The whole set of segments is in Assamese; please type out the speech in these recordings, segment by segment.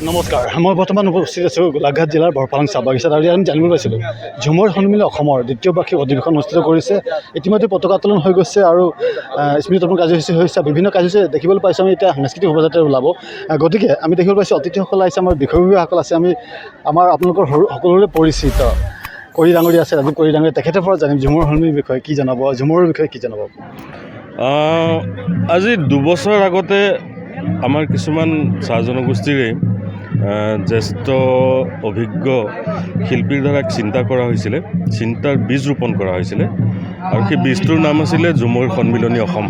নমস্কাৰ, মই বৰ্তমান উপস্থিত আছোঁ গোলাঘাট জিলাৰ বৰপালাং চাহ বাগিচাত। আৰু আমি জানিব পাৰিছিলোঁ ঝুমৰ সন্মিলনে অসমৰ দ্বিতীয় বাৰ্ষিক অধিৱেশন অনুষ্ঠিত কৰিছে। ইতিমধ্যে পতাকা উত্তোলন হৈ গৈছে আৰু স্মৃতিতোলন কাৰ্যসূচী হৈছে, বিভিন্ন কাৰ্যসূচী দেখিবলৈ পাইছোঁ। আমি এতিয়া সাংস্কৃতিক শোভাযাত্ৰা ওলাব, গতিকে আমি দেখিবলৈ পাইছোঁ অতিথিসকল আহিছে, আমাৰ বিষয়ববীয়াসকল আছে। আমাৰ আপোনালোকৰ সকলোৰে পৰিচিত কৰি ডাঙৰীয়া আছে, ৰাজীৱ কৰি ডাঙৰীয়া, তেখেতৰ পৰা জানিম ঝুমৰ সন্মিলনৰ বিষয়ে কি জনাব, ঝুমৰৰ বিষয়ে কি জনাব। আজি 2 বছৰ আগতে আমাৰ কিছুমান চাহ জনগোষ্ঠীৰে জ্যেষ্ঠ অভিজ্ঞ শিল্পীৰ দ্বাৰা চিন্তা কৰা হৈছিলে, চিন্তাৰ বীজ ৰোপণ কৰা হৈছিলে, আৰু সেই বীজটোৰ নাম আছিলে ঝুমৰ সন্মিলনী অসম।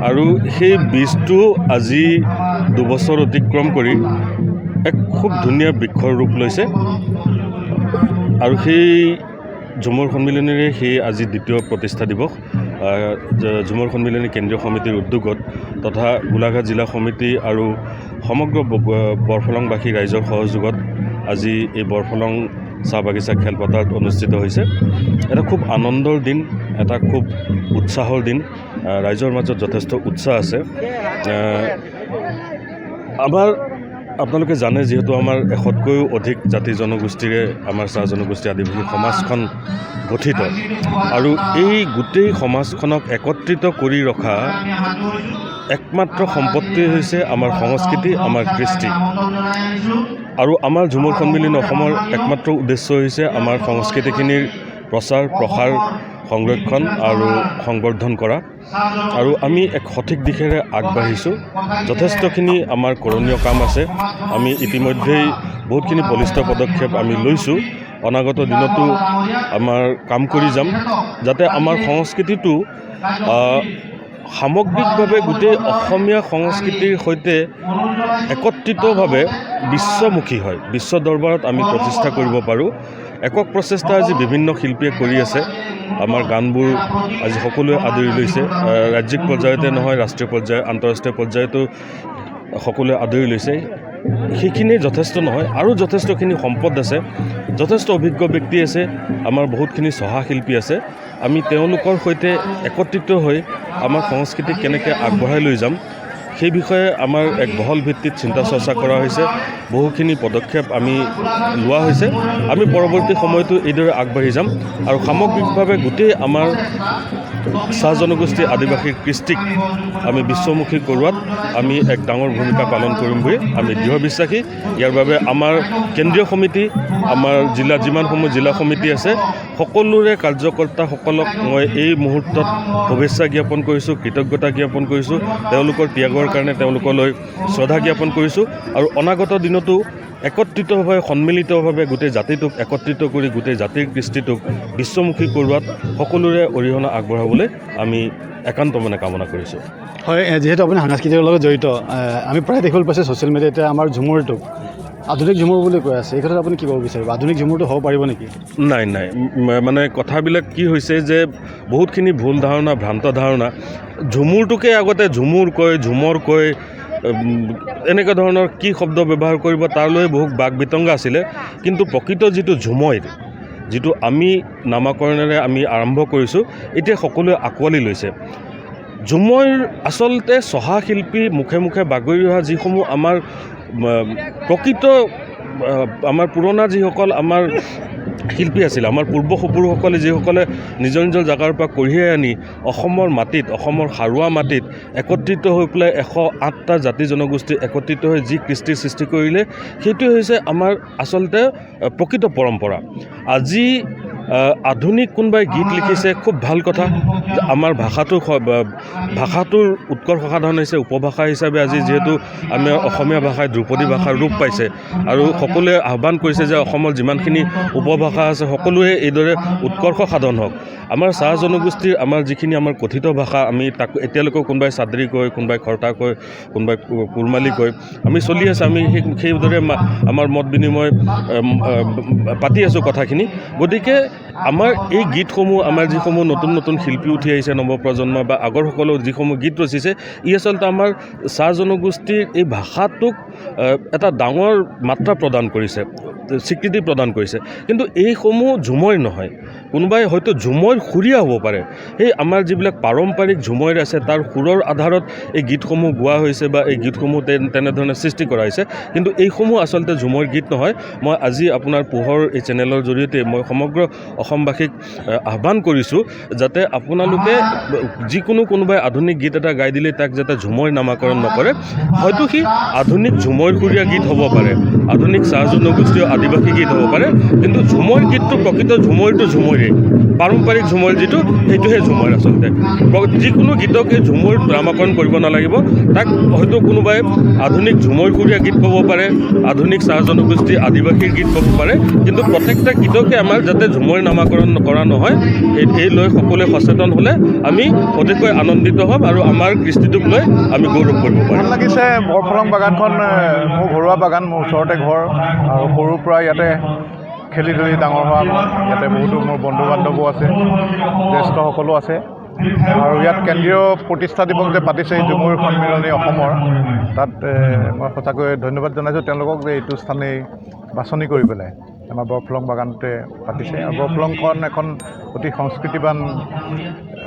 আৰু সেই বীজটো আজি 2 বছৰ অতিক্ৰম কৰি এক খুব ধুনীয়া বৃক্ষৰ ৰূপ লৈছে। আৰু সেই ঝুমৰ সন্মিলনীৰে সেই আজি দ্বিতীয় প্ৰতিষ্ঠা দিৱস। ঝুমৰ সন্মিলনী কেন্দ্ৰীয় সমিতিৰ উদ্যোগত তথা গোলাঘাট জিলা সমিতি আৰু সমগ্ৰ বৰফলংবাসী ৰাইজৰ সহযোগত আজি এই বৰফলং চাহ বাগিচা খেলপথাৰত অনুষ্ঠিত হৈছে। এটা খুব আনন্দৰ দিন, এটা খুব উৎসাহৰ দিন, ৰাইজৰ মাজত যথেষ্ট উৎসাহ আছে। আপোনালোকে জানে, যিহেতু আমাৰ 100কৈও অধিক জাতি জনগোষ্ঠীৰে আমাৰ চাহ জনগোষ্ঠী আদিবাসী সমাজখন গঠিত, আৰু এই গোটেই সমাজখনক একত্ৰিত কৰি ৰখা একমাত্ৰ সম্পত্তি হৈছে আমাৰ সংস্কৃতি, আমাৰ কৃষ্টি। আৰু আমাৰ ঝুমৰ সন্মিলনী অসমৰ একমাত্ৰ উদ্দেশ্য হৈছে আমাৰ সংস্কৃতিখিনিৰ প্ৰচাৰ প্ৰসাৰ, সংৰক্ষণ আৰু সংবৰ্ধন কৰা। আৰু আমি এক সঠিক দিশেৰে আগবাঢ়িছোঁ। যথেষ্টখিনি আমাৰ কৰণীয় কাম আছে। আমি ইতিমধ্যেই বহুতখিনি বলিষ্ঠ পদক্ষেপ আমি লৈছোঁ। অনাগত দিনতো আমাৰ কাম কৰি যাম, যাতে আমাৰ সংস্কৃতিটো সামগ্ৰিকভাৱে গোটেই অসমীয়া সংস্কৃতিৰ সৈতে একত্ৰিতভাৱে বিশ্বমুখী হয়, বিশ্ব দৰবাৰত আমি প্ৰতিষ্ঠা কৰিব পাৰোঁ। একক প্ৰচেষ্টা আজি বিভিন্ন শিল্পীয়ে কৰি আছে। আমাৰ গানবোৰ আজি সকলোৱে আদৰি লৈছে। ৰাজ্যিক পৰ্যায়তে নহয়, ৰাষ্ট্ৰীয় পৰ্যায়, আন্তঃৰাষ্ট্ৰীয় পৰ্যায়তো সকলোৱে আদৰি লৈছে। সেইখিনি যথেষ্ট নহয়, আৰু যথেষ্টখিনি সম্পদ আছে, যথেষ্ট অভিজ্ঞ ব্যক্তি আছে, আমাৰ বহুতখিনি চহা শিল্পী আছে। আমি তেওঁলোকৰ সৈতে একত্ৰিত হৈ আমাৰ সংস্কৃতিক কেনেকৈ আগবঢ়াই লৈ যাম, সেই বিষয়ে আমাৰ এক বহল ভিত্তিত চিন্তা চৰ্চা কৰা হৈছে। বহুখিনি পদক্ষেপ আমি লোৱা হৈছে। আমি পৰৱৰ্তী সময়তো এইদৰে আগবাঢ়ি যাম, আৰু সামগ্ৰিকভাৱে গোটেই আমাৰ চাহ জনগোষ্ঠী আদিবাসীৰ কৃষ্টিক আমি বিশ্বমুখী কৰোৱাত আমি এক ডাঙৰ ভূমিকা পালন কৰিম বুলি আমি দৃঢ় বিশ্বাসী। ইয়াৰ বাবে আমাৰ কেন্দ্ৰীয় সমিতি, আমাৰ যিমানসমূহ জিলা সমিতি আছে, সকলোৰে কাৰ্যকৰ্তাসকলক মই এই মুহূৰ্তত শুভেচ্ছা জ্ঞাপন কৰিছোঁ, কৃতজ্ঞতা জ্ঞাপন কৰিছোঁ। তেওঁলোকৰ ত্যাগৰ কাৰণে তেওঁলোকলৈ শ্ৰদ্ধা জ্ঞাপন কৰিছোঁ। আৰু অনাগত দিনতো একত্ৰিতভাৱে, সন্মিলিতভাৱে গোটেই জাতিটোক একত্ৰিত কৰি গোটেই জাতিৰ কৃষ্টিটোক বিশ্বমুখী কৰোৱাত সকলোৰে অৰিহণা আগবঢ়াবলৈ আমি একান্ত মনে কামনা কৰিছোঁ। হয়, যিহেতু আপুনি সাংস্কৃতিকৰ লগত জড়িত, আমি প্ৰায় দেখিবলৈ পাইছোঁ ছ'চিয়েল মিডিয়াতে আমাৰ ঝুমৰটোক আধুনিক ঝুমুৰ বুলি কৈ আছে। এই ক্ষেত্ৰত আপুনি কি ক'ব বিচাৰিব? আধুনিক ঝুমুৰটো হ'ব পাৰিব নেকি? নাই, মানে কথাবিলাক কি হৈছে যে বহুতখিনি ভুল ধাৰণা, ভ্ৰান্ত ধাৰণা। ঝুমুৰটোকে আগতে ঝুমুৰ কয়, ঝুমৰ কয়, এনেকুৱা ধৰণৰ কি শব্দ ব্যৱহাৰ কৰিব তাৰলৈ বহু বাক বিতংগা আছিলে। কিন্তু প্ৰকৃত যিটো ঝুমৈৰ, যিটো আমি নামাকৰণেৰে আমি আৰম্ভ কৰিছোঁ, এতিয়া সকলোৱে আঁকোৱালি লৈছে। ঝুমৈৰ আচলতে চহা শিল্পী মুখে মুখে বাগৰি অহা যিসমূহ আমাৰ প্ৰকৃত আমাৰ পুৰণা যিসকল আমাৰ শিল্পী আছিল, আমাৰ পূৰ্বপুৰুষসকলে যিসকলে নিজৰ নিজৰ জেগাৰ পৰা কঢ়িয়াই আনি অসমৰ মাটিত, অসমৰ সাৰুৱা মাটিত একত্ৰিত হৈ পেলাই 108টা জাতি জনগোষ্ঠী একত্ৰিত হৈ যি কৃষ্টিৰ সৃষ্টি কৰিলে, সেইটোৱে হৈছে আমাৰ আচলতে প্ৰকৃত পৰম্পৰা। আজি আধুনিক কোনোবাই গীত লিখিছে, খুব ভাল কথা। আমাৰ ভাষাটোৰ উৎকৰ্ষ সাধন হৈছে উপভাষা হিচাপে। আজি যিহেতু আমাৰ অসমীয়া ভাষাই ধ্ৰুপদী ভাষাৰ ৰূপ পাইছে, আৰু সকলোৱে আহ্বান কৰিছে যে অসমৰ যিমানখিনি উপভাষা আছে সকলোৱে এইদৰে উৎকৰ্ষ সাধন হওক। আমাৰ চাহ জনগোষ্ঠীৰ আমাৰ যিখিনি আমাৰ কথিত ভাষা, আমি তাক এতিয়ালৈকে কোনোবাই চাদ্ৰী কয়, কোনোবাই খৰ্তা কয়, কোনোবাই কুৰমালী কয়, আমি চলি আছে। আমি সেইদৰে আমাৰ মত বিনিময় পাতি আছোঁ কথাখিনি। গতিকে আমাৰ এই গীতসমূহ, আমাৰ যিসমূহ নতুন নতুন শিল্পী উঠি আহিছে, নৱপ্ৰজন্ম বা আগৰসকলেও যিসমূহ গীত ৰচিছে, ই আচলতে আমাৰ চাহ জনগোষ্ঠীৰ এই ভাষাটোক এটা ডাঙৰ মাত্ৰা প্ৰদান কৰিছে, স্বীকৃতি প্ৰদান কৰিছে। কিন্তু এইসমূহ ঝুমৈৰ নহয়। কোনোবাই হয়তো ঝুমৈৰ সুৰীয়া হ'ব পাৰে। সেই আমাৰ যিবিলাক পাৰম্পৰিক ঝুমৈৰ আছে তাৰ সুৰৰ আধাৰত এই গীতসমূহ গোৱা হৈছে বা এই গীতসমূহ তেনেধৰণে সৃষ্টি কৰা হৈছে, কিন্তু এইসমূহ আচলতে ঝুমৈৰ গীত নহয়। মই আজি আপোনাৰ পোহৰ এই চেনেলৰ জৰিয়তে মই সমগ্ৰ অসমবাসীক আহ্বান কৰিছোঁ যাতে আপোনালোকে যিকোনো কোনোবাই আধুনিক গীত এটা গাই দিলে তাক যাতে ঝুমৈৰ নামাকৰণ নকৰে। হয়তো সি আধুনিক ঝুমৈৰ সুৰীয়া গীত হ'ব পাৰে, আধুনিক চাহ জনগোষ্ঠীয় আদিবাসী গীত হ'ব পাৰে, কিন্তু ঝুমৈৰ গীতটো প্ৰকৃত ঝুমৈৰটো ঝুমৈৰে, পাৰম্পৰিক ঝুমৈৰ যিটো সেইটোহে ঝুমৈৰ আচলতে। যিকোনো গীতকে ঝুমৈৰ নামাকৰণ কৰিব নালাগিব। তাক হয়তো কোনোবাই আধুনিক ঝুমৈৰ সুৰীয়া গীত ক'ব পাৰে, আধুনিক চাহ জনগোষ্ঠী আদিবাসীৰ গীত ক'ব পাৰে, কিন্তু প্ৰত্যেকটা গীতকে আমাৰ যাতে ঝুমৈৰ নামাকৰণ কৰা নহয়, এই লৈ সকলোৱে সচেতন হ'লে আমি অতিকৈ আনন্দিত হ'ম আৰু আমাৰ কৃষ্টিটোক লৈ আমি গৌৰৱ কৰিব পাৰিম। ভাল লাগিছে। বৰফলং বাগানখন মোৰ ঘৰুৱা বাগান, মোৰ ওচৰতে ঘৰ আৰু সৰুৰ পৰা ইয়াতে খেলি ধূলি ডাঙৰ হোৱা। ইয়াতে বহুতো মোৰ বন্ধু বান্ধৱো আছে, জ্যেষ্ঠসকলো আছে। আৰু ইয়াত কেন্দ্ৰীয় প্ৰতিষ্ঠা দিৱস যে পাতিছে এই ঝুমুৰ সন্মিলনী অসমৰ, তাত মই সঁচাকৈ ধন্যবাদ জনাইছোঁ তেওঁলোকক যে এইটো স্থানেই বাছনি কৰি পেলাই আমাৰ বৰফলং বাগানতে পাতিছে। আৰু বৰফলংখন এখন অতি সংস্কৃতিবান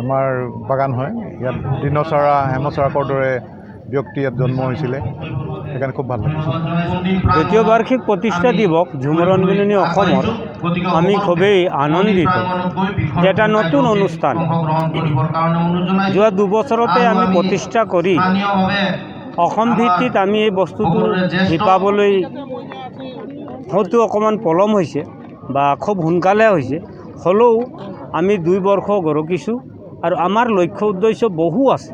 আমাৰ বাগান হয়। ইয়াত দিনচৰা হেমচৰাকৰ দৰে ব্যক্তি ইয়াত জন্ম হৈছিলে, সেইকাৰণে খুব ভাল লাগিছে। দ্বিতীয় বাৰ্ষিক প্ৰতিষ্ঠা দিবস ঝুমুৰ সন্মিলনী অসমৰ আমি খুবই আনন্দিত। এটা নতুন অনুষ্ঠান, যোৱা 2 বছৰতে আমি প্ৰতিষ্ঠা কৰি অসম ভিত্তিত আমি এই বস্তুটো শিপাবলৈ হয়তো অকণমান পলম হৈছে বা খুব সোনকালে হৈছে, হ'লেও আমি 2 বৰ্ষ গৰকিছোঁ আৰু আমাৰ লক্ষ্য উদ্দেশ্য বহু আছে।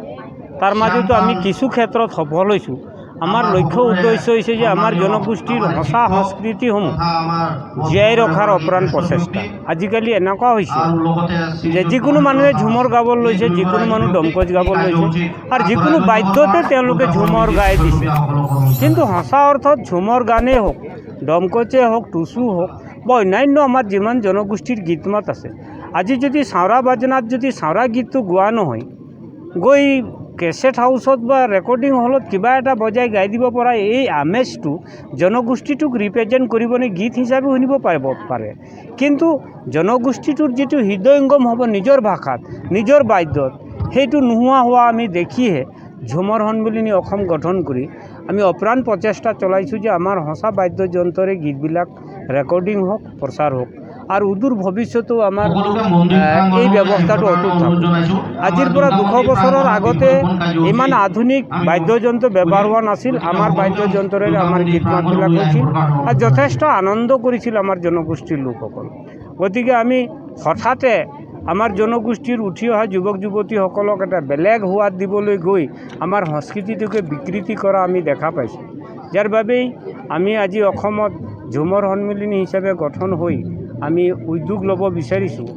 তাৰ মাজতো আমি কিছু ক্ষেত্ৰত সফল হৈছোঁ। আমাৰ লক্ষ্য উদ্দেশ্য হৈছে যে আমাৰ জনগোষ্ঠীৰ সঁচা সংস্কৃতিসমূহ জীয়াই ৰখাৰ অপ্ৰাণ প্ৰচেষ্টা। আজিকালি এনেকুৱা হৈছে যে যিকোনো মানুহে ঝুমৰ গাব লৈছে, যিকোনো মানুহ দমকচ গাব লৈছে আৰু যিকোনো বাদ্যতে তেওঁলোকে ঝুমৰ গাই দিছে। কিন্তু সঁচা অৰ্থত ঝুমৰ গানেই হওক, দমকচে হওক, টুচু হওক বা অন্যান্য আমাৰ যিমান জনগোষ্ঠীৰ গীত মাত আছে, আজি যদি চাওৰা বাজনাত যদি চাওৰা গীতটো গোৱা নহয়, গৈ কেছেট হাউচত বা ৰেকৰ্ডিং হলত কিবা এটা বজাই গাই দিব পৰা এই আমেজটো জনগোষ্ঠীটোক ৰিপ্ৰেজেণ্ট কৰিবলৈ গীত হিচাপে শুনিব পাৰে। কিন্তু জনগোষ্ঠীটোৰ যিটো হৃদয়ংগম হ'ব নিজৰ ভাষাত, নিজৰ বাদ্যত, সেইটো নোহোৱা হোৱা আমি দেখিহে ঝুমৰ সন্মিলনী অসম গঠন কৰি আমি অপ্ৰাণ প্ৰচেষ্টা চলাইছোঁ যে আমাৰ সঁচা বাদ্যযন্ত্ৰৰে গীতবিলাক ৰেকৰ্ডিং হওক, প্ৰচাৰ হওক আৰু উদূৰ ভৱিষ্যতেও আমাৰ এই ব্যৱস্থাটো অটুট থাকক। আজিৰ পৰা 200 বছৰৰ আগতে ইমান আধুনিক বাদ্যযন্ত্ৰ ব্যৱহাৰ হোৱা নাছিল। আমাৰ বাদ্যযন্ত্ৰৰে আমাৰ গীত মাতবিলাক হৈছিল আৰু যথেষ্ট আনন্দ কৰিছিল আমাৰ জনগোষ্ঠীৰ লোকসকল। গতিকে আমি হঠাতে আমাৰ জনগোষ্ঠীৰ উঠি অহা যুৱক যুৱতীসকলক এটা বেলেগ সোৱাদ দিবলৈ গৈ আমাৰ সংস্কৃতিটোকে বিকৃতি কৰা আমি দেখা পাইছোঁ। যাৰ বাবেই আমি আজি অসমত ঝুমৰ সন্মিলনী হিচাপে গঠন হৈ আমি উদ্যোগ ল'ব বিচাৰিছোঁ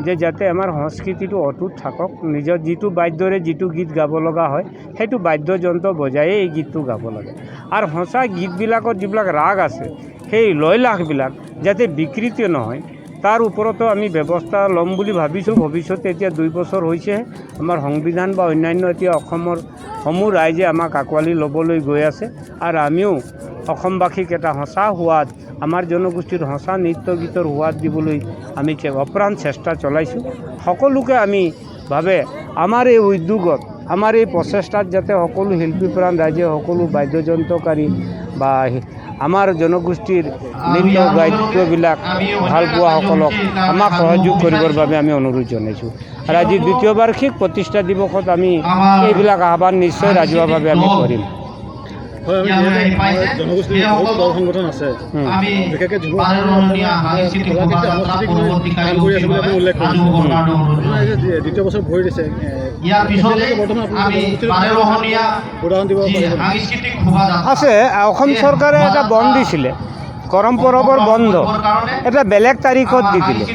যে যাতে আমাৰ সংস্কৃতিটো অটুট থাকক। নিজৰ যিটো বাদ্যৰে যিটো গীত গাব লগা হয় সেইটো বাদ্যযন্ত্ৰ বজায়ে এই গীতটো গাব লাগে। আৰু সঁচা গীতবিলাকত যিবিলাক ৰাগ আছে সেই লয়লাসবিলাক যাতে বিকৃতি নহয় তাৰ ওপৰতো আমি ব্যৱস্থা ল'ম বুলি ভাবিছোঁ। ভৱিষ্যতে এতিয়া 2 বছৰ হৈছেহে, আমাৰ সংবিধান বা অন্যান্য এতিয়া অসমৰ সমূহ ৰাইজে আমাক আঁকোৱালি ল'বলৈ গৈ আছে আৰু আমিও অসমবাসীক এটা সঁচা সোৱাদ, আমাৰ জনগোষ্ঠীৰ সঁচা নৃত্য গীতৰ সোৱাদ দিবলৈ আমি অপ্ৰাণ চেষ্টা চলাইছোঁ। সকলোকে আমি ভাবে আমাৰ এই উদ্যোগত, আমাৰ এই প্ৰচেষ্টাত যাতে সকলো শিল্পীপ্ৰাণ ৰাইজে, সকলো বাদ্যযন্ত্ৰকাৰী বা আমাৰ জনগোষ্ঠীৰ নৃত্য গায়কবিলাক ভাল পোৱাসকলক আমাক সহযোগ কৰিবৰ বাবে আমি অনুৰোধ জনাইছোঁ। আৰু আজি 2য় বাৰ্ষিক প্ৰতিষ্ঠা দিৱসত আমি এইবিলাক আহ্বান নিশ্চয় ৰাজহুৱাভাৱে আমি কৰিম। জনগোষ্ঠীৰ বহুত দল সংগঠন আছে, বিশেষকৈ ঝুমুৰ উল্লেখ কৰিছে। 2য় বছৰ ভৰি দিছে, আছে। অসম চৰকাৰে এটা বন্ধ দিছিলে, কৰম পৰৱৰ বন্ধ এটা বেলেগ তাৰিখত দি দিলে,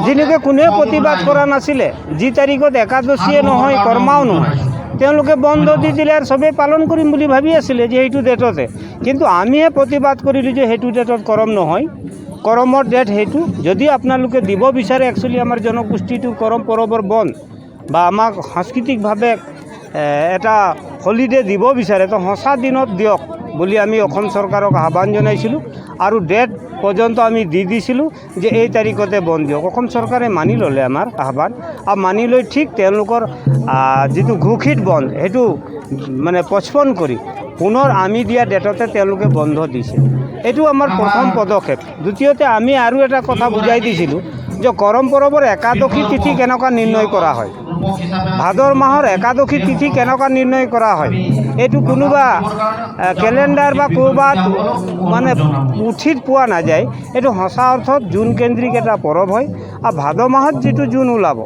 যেনেকৈ কোনেও প্ৰতিবাদ কৰা নাছিলে। যি তাৰিখত একাদশীয়ে নহয়, কৰ্মাও নহয়, তেওঁলোকে বন্ধ দি দিলে আৰু চবেই পালন কৰিম বুলি ভাবি আছিলে যে সেইটো ডেটতে। কিন্তু আমিহে প্ৰতিবাদ কৰিলোঁ যে সেইটো ডেটত কৰম নহয়, কৰমৰ ডেট সেইটো। যদি আপোনালোকে দিব বিচাৰে একচুৱেলি আমাৰ জনগোষ্ঠীটো কৰম পৰৱৰ বন্ধ বা আমাক সাংস্কৃতিকভাৱে এটা হলিডে দিব বিচাৰে তো সঁচা দিনত দিয়ক বুলি আমি অসম চৰকাৰক আহ্বান জনাইছিলোঁ। আৰু ডেট পৰ্যন্ত আমি দি দিছিলোঁ যে এই তাৰিখতে বন্ধ দিয়ক। অসম চৰকাৰে মানি ল'লে আমাৰ আহ্বান, আৰু মানি লৈ ঠিক তেওঁলোকৰ যিটো ঘোষিত বন্ধ সেইটো মানে পচপন কৰি পুনৰ আমি দিয়া ডেটতে তেওঁলোকে বন্ধ দিছে। এইটো আমাৰ প্ৰথম পদক্ষেপ। দ্বিতীয়তে আমি আৰু এটা কথা বুজাই দিছিলোঁ যে কৰম পৰৱৰ একাদশী তিথি কেনেকুৱা নিৰ্ণয় কৰা হয়, ভাদৰ মাহৰ একাদশী তিথি কেনেকুৱা নিৰ্ণয় কৰা হয়, এইটো কোনোবা কেলেণ্ডাৰ বা ক'ৰবাত মানে পুথিত পোৱা নাযায়। এইটো সঁচা অৰ্থত জোন কেন্দ্ৰিক এটা পৰৱ হয়, আৰু ভাদ মাহত যিটো জোন ওলাব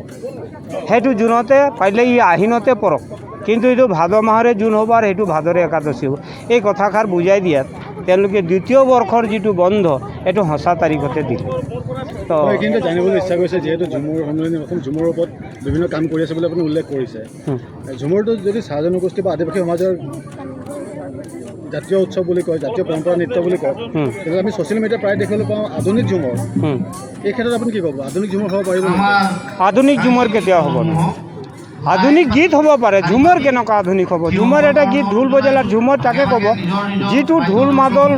সেইটো জোনতে পাৰিলে ই আহিনতে পৰক, কিন্তু এইটো ভাদ মাহৰে জোন হ'ব আৰু সেইটো ভাদৰে একাদশী হ'ব। এই কথাষাৰ বুজাই দিয়াত তেওঁলোকে দ্বিতীয় বৰ্ষৰ যিটো বন্ধ এইটো সঁচা তাৰিখতে দিলে। তো এইখিনিতে জানিবলৈ ইচ্ছা কৰিছে, যিহেতু ঝুমুৰ সন্মিলনী অসম ঝুমুৰৰ ওপৰত বিভিন্ন কাম কৰি আছে বুলি আপুনি উল্লেখ কৰিছে। ঝুমুৰটো যদি চাহ জনগোষ্ঠী বা আদিবাসী সমাজৰ জাতীয় উৎসৱ বুলি কয়, জাতীয় পৰম্পৰা নৃত্য বুলি কয়, কিন্তু আমি ছ'চিয়েল মিডিয়াত প্ৰায় দেখিবলৈ পাওঁ আধুনিক ঝুমৰ। এই ক্ষেত্ৰত আপুনি কি ক'ব, আধুনিক ঝুমৰ হ'ব পাৰিব নেকি? আধুনিক ঝুমৰ কেতিয়াও হ'ব নহয়। আধুনিক গীত হ'ব পাৰে, ঝুমৰ কেনেকুৱা আধুনিক হ'ব? ঝুমৰ এটা গীত ঢোল বজালাৰ ঝুমৰ তাকে ক'ব যিটো ঢোল মাদল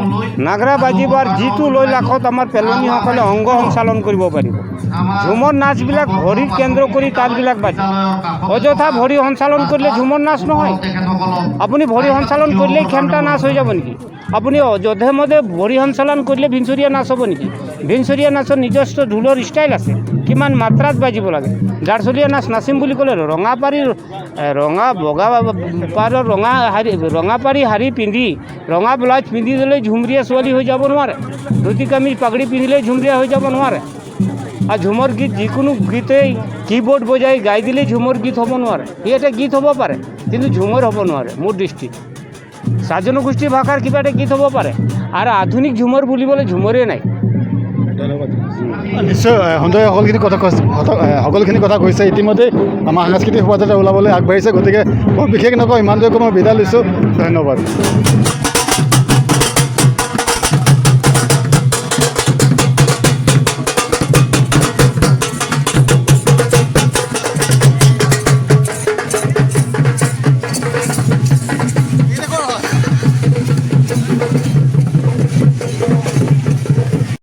নাগৰা বাজিব আৰু যিটো লৈ লাখত আমাৰ পেলনীসকলে অংগ সঞ্চালন কৰিব পাৰিব। ঝুমৰ নাচবিলাক ভৰিত কেন্দ্ৰ কৰি তালবিলাক বাজে। অযথা ভৰি সঞ্চালন কৰিলে ঝুমৰ নাচ নহয়। আপুনি ভৰি সঞ্চালন কৰিলেই খেমটা নাচ হৈ যাব নেকি? আপুনি যধে মধে ভৰি সঞ্চালন কৰিলে ভিনচৰীয়া নাচ হ'ব নেকি? ভিনচৰীয়া নাচৰ নিজস্ব ঢোলৰ ষ্টাইল আছে, কিমান মাত্ৰাত বাজিব লাগে। গাৰচলীয়া নাচ নাচিম বুলি ক'লে ৰঙাপাৰীৰ বগা পাৰৰ ৰঙাপাৰী শাৰী পিন্ধি ৰঙা ব্লাউজ পিন্ধি দিলে ঝুমৰীয়া ছোৱালী হৈ যাব নোৱাৰে। ধুতি কামিজ পাগড়ি পিন্ধিলেই ঝুমৰীয়া হৈ যাব নোৱাৰে। আৰু ঝুমৰ গীত যিকোনো গীতেই কীবোৰ্ড বজাই গাই দিলেই ঝুমৰ গীত হ'ব নোৱাৰে। ই এটা গীত হ'ব পাৰে, কিন্তু ঝুমৰ হ'ব নোৱাৰে মোৰ দৃষ্টিত। চাহ জনগোষ্ঠী ভাষাৰ কিবা এটা গীত হ'ব পাৰে, আৰু আধুনিক ঝুমৰ বুলিবলৈ ঝুমৰেই নাই। ধন্যবাদ। নিশ্চয় সঞ্জয় সকলোখিনি কথা কৈছে। ইতিমধ্যে আমাৰ সাংস্কৃতিক শোভাযাত্ৰা ওলাবলৈ আগবাঢ়িছে, গতিকে মই বিশেষ নকওঁ, ইমানটোৱে মই বিদায় লৈছোঁ। ধন্যবাদ।